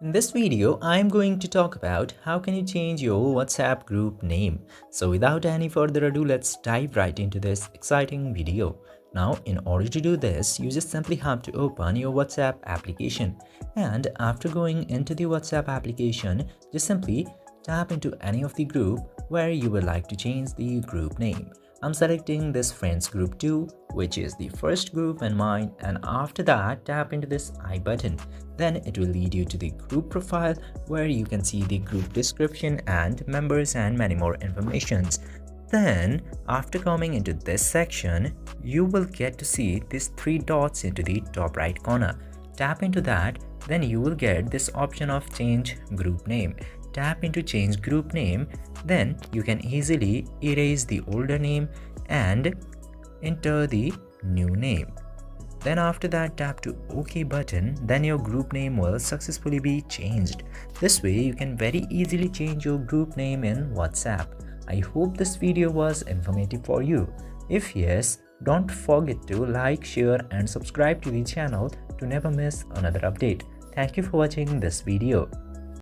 In this video, I am going to talk about how can you change your WhatsApp group name. So without any further ado, let's dive right into this exciting video. Now, in order to do this, you just simply have to open your WhatsApp application. And after going into the WhatsApp application, just simply tap into any of the group where you would like to change the group name. I'm selecting this friends group 2, which is the first group in mine, and after that tap into this I button. Then it will lead you to the group profile where you can see the group description and members and many more informations. Then after coming into this section, you will get to see these three dots into the top right corner. Tap into that, then you will get this option of change group name. Tap into change group name, then you can easily erase the older name and enter the new name. Then after that tap to OK button, then your group name will successfully be changed. This way you can very easily change your group name in WhatsApp. I hope this video was informative for you. If yes, don't forget to like, share and subscribe to the channel to never miss another update. Thank you for watching this video.